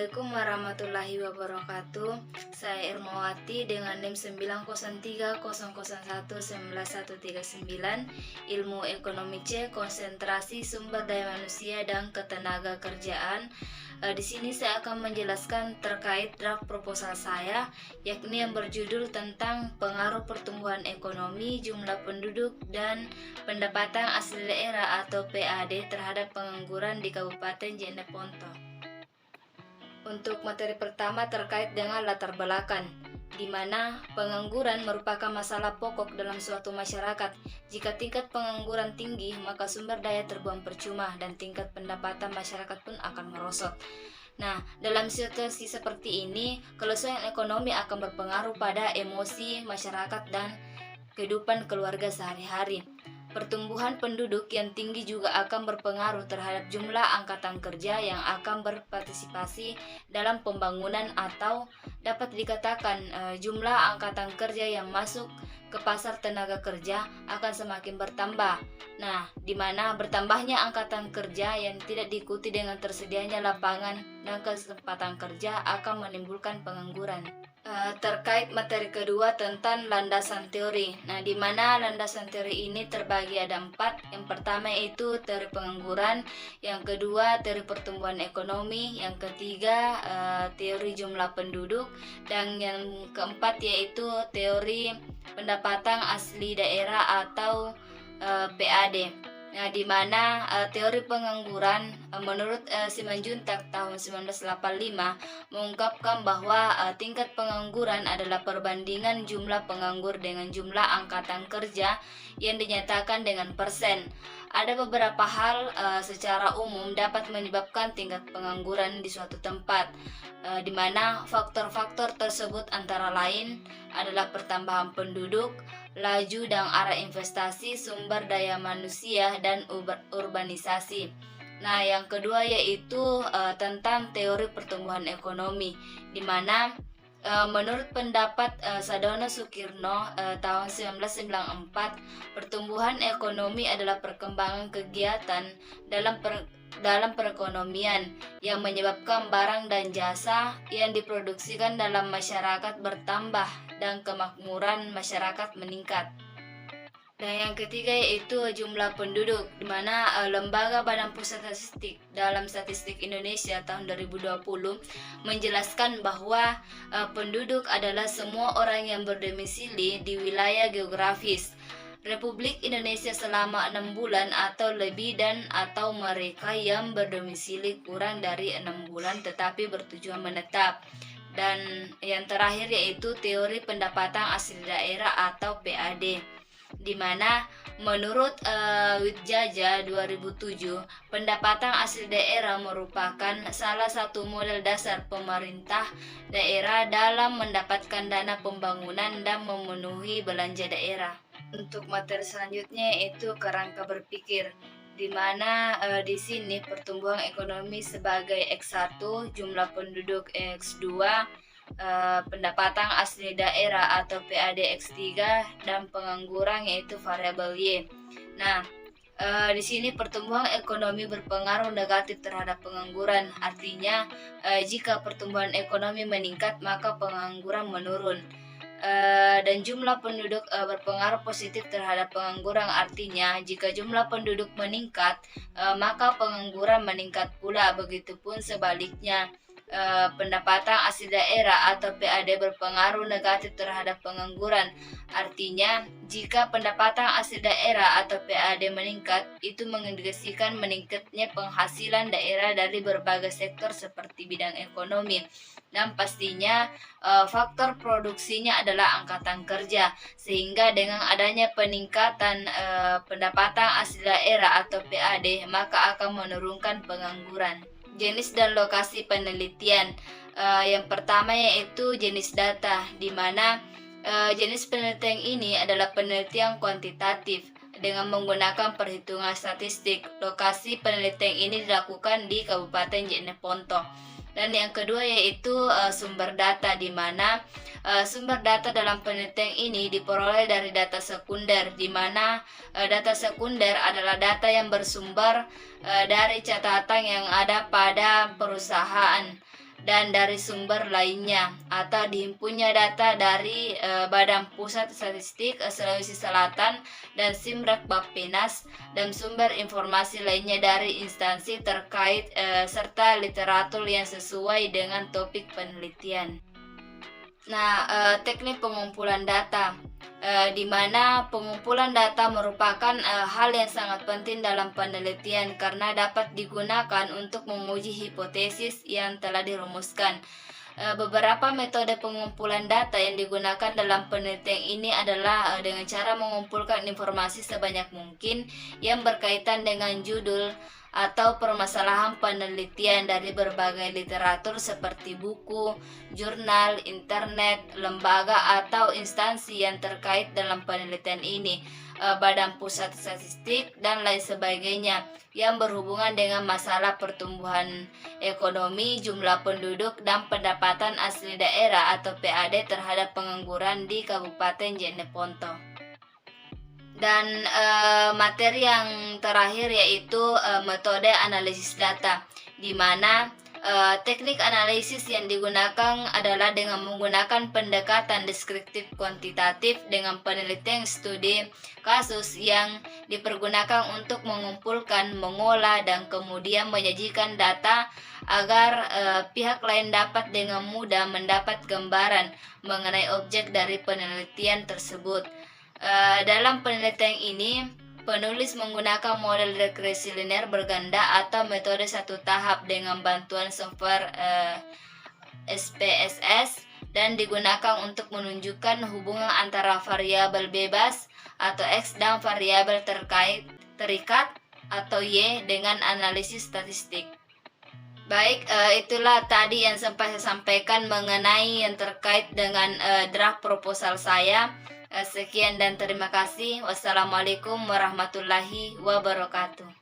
Assalamualaikum warahmatullahi wabarakatuh. Saya Irmawati dengan NIM 90300111939, Ilmu Ekonomi C, Konsentrasi Sumber Daya Manusia dan Ketenagakerjaan. Di sini saya akan menjelaskan terkait draft proposal saya, yakni yang berjudul tentang pengaruh pertumbuhan ekonomi, jumlah penduduk, dan pendapatan asli daerah atau PAD terhadap pengangguran di Kabupaten Jeneponto. Untuk materi pertama terkait dengan latar belakang, di mana pengangguran merupakan masalah pokok dalam suatu masyarakat. Jika tingkat pengangguran tinggi, maka sumber daya terbuang percuma dan tingkat pendapatan masyarakat pun akan merosot. Nah, dalam situasi seperti ini, kelangsungan ekonomi akan berpengaruh pada emosi masyarakat dan kehidupan keluarga sehari-hari. Pertumbuhan penduduk yang tinggi juga akan berpengaruh terhadap jumlah angkatan kerja yang akan berpartisipasi dalam pembangunan, atau dapat dikatakan jumlah angkatan kerja yang masuk ke pasar tenaga kerja akan semakin bertambah. Nah, di mana bertambahnya angkatan kerja yang tidak diikuti dengan tersedianya lapangan dan kesempatan kerja akan menimbulkan pengangguran. Terkait materi kedua tentang landasan teori. Nah, di mana landasan teori ini terbagi ada 4. Yang pertama yaitu teori pengangguran, yang kedua teori pertumbuhan ekonomi, yang ketiga teori jumlah penduduk, dan yang keempat yaitu teori pendapatan asli daerah atau PAD. Nah, di mana teori pengangguran menurut Simanjuntak tahun 1985 mengungkapkan bahwa tingkat pengangguran adalah perbandingan jumlah penganggur dengan jumlah angkatan kerja yang dinyatakan dengan persen. Ada beberapa hal secara umum dapat menyebabkan tingkat pengangguran di suatu tempat, di mana faktor-faktor tersebut antara lain adalah pertambahan penduduk, laju dan arah investasi sumber daya manusia, dan urbanisasi. Nah, yang kedua yaitu tentang teori pertumbuhan ekonomi, di mana menurut pendapat Sadono Sukirno tahun 1994, pertumbuhan ekonomi adalah perkembangan kegiatan dalam perekonomian yang menyebabkan barang dan jasa yang diproduksikan dalam masyarakat bertambah dan kemakmuran masyarakat meningkat. Dan yang ketiga yaitu jumlah penduduk, di mana Lembaga Badan Pusat Statistik dalam Statistik Indonesia tahun 2020 menjelaskan bahwa penduduk adalah semua orang yang berdomisili di wilayah geografis Republik Indonesia selama 6 bulan atau lebih, dan atau mereka yang berdomisili kurang dari 6 bulan tetapi bertujuan menetap. Dan yang terakhir yaitu teori pendapatan asli daerah atau PAD, di mana menurut Widjaja 2007, pendapatan asli daerah merupakan salah satu modal dasar pemerintah daerah dalam mendapatkan dana pembangunan dan memenuhi belanja daerah. Untuk materi selanjutnya yaitu kerangka berpikir, di mana di sini pertumbuhan ekonomi sebagai X1, jumlah penduduk X2, pendapatan asli daerah atau PAD X3, dan pengangguran yaitu variabel Y. Nah, di sini pertumbuhan ekonomi berpengaruh negatif terhadap pengangguran. Artinya, jika pertumbuhan ekonomi meningkat, maka pengangguran menurun. Dan jumlah penduduk berpengaruh positif terhadap pengangguran. Artinya, jika jumlah penduduk meningkat, maka pengangguran meningkat pula. Begitupun sebaliknya, pendapatan asli daerah atau PAD berpengaruh negatif terhadap pengangguran. Artinya, jika pendapatan asli daerah atau PAD meningkat, itu mengindikasikan meningkatnya penghasilan daerah dari berbagai sektor seperti bidang ekonomi, dan pastinya faktor produksinya adalah angkatan kerja, sehingga dengan adanya peningkatan pendapatan asli daerah atau PAD, maka akan menurunkan pengangguran. Jenis dan lokasi penelitian. Yang pertama yaitu jenis data, di mana jenis penelitian ini adalah penelitian kuantitatif dengan menggunakan perhitungan statistik. Lokasi penelitian ini dilakukan di Kabupaten Jeneponto. Dan yang kedua yaitu sumber data, di mana sumber data dalam penelitian ini diperoleh dari data sekunder, di mana data sekunder adalah data yang bersumber dari catatan yang ada pada perusahaan. dan dari sumber lainnya atau dihimpunnya data dari Badan Pusat Statistik Sulawesi Selatan dan Simrak Bappenas dan sumber informasi lainnya dari instansi terkait serta literatur yang sesuai dengan topik penelitian. Nah, teknik pengumpulan data, di mana pengumpulan data merupakan hal yang sangat penting dalam penelitian karena dapat digunakan untuk menguji hipotesis yang telah dirumuskan. Beberapa metode pengumpulan data yang digunakan dalam penelitian ini adalah dengan cara mengumpulkan informasi sebanyak mungkin yang berkaitan dengan judul atau permasalahan penelitian dari berbagai literatur seperti buku, jurnal, internet, lembaga atau instansi yang terkait dalam penelitian ini, Badan Pusat Statistik dan lain sebagainya yang berhubungan dengan masalah pertumbuhan ekonomi, jumlah penduduk, dan pendapatan asli daerah atau PAD terhadap pengangguran di Kabupaten Jeneponto. Dan materi yang terakhir yaitu metode analisis data, di mana teknik analisis yang digunakan adalah dengan menggunakan pendekatan deskriptif kuantitatif dengan penelitian studi kasus yang dipergunakan untuk mengumpulkan, mengolah, dan kemudian menyajikan data agar pihak lain dapat dengan mudah mendapat gambaran mengenai objek dari penelitian tersebut. Dalam penelitian ini, penulis menggunakan model regresi linear berganda atau metode satu tahap dengan bantuan software SPSS dan digunakan untuk menunjukkan hubungan antara variabel bebas atau X dan variabel terikat atau Y dengan analisis statistik. Baik, itulah tadi yang sempat saya sampaikan mengenai yang terkait dengan draft proposal saya. Sekian dan terima kasih. Wassalamualaikum warahmatullahi wabarakatuh.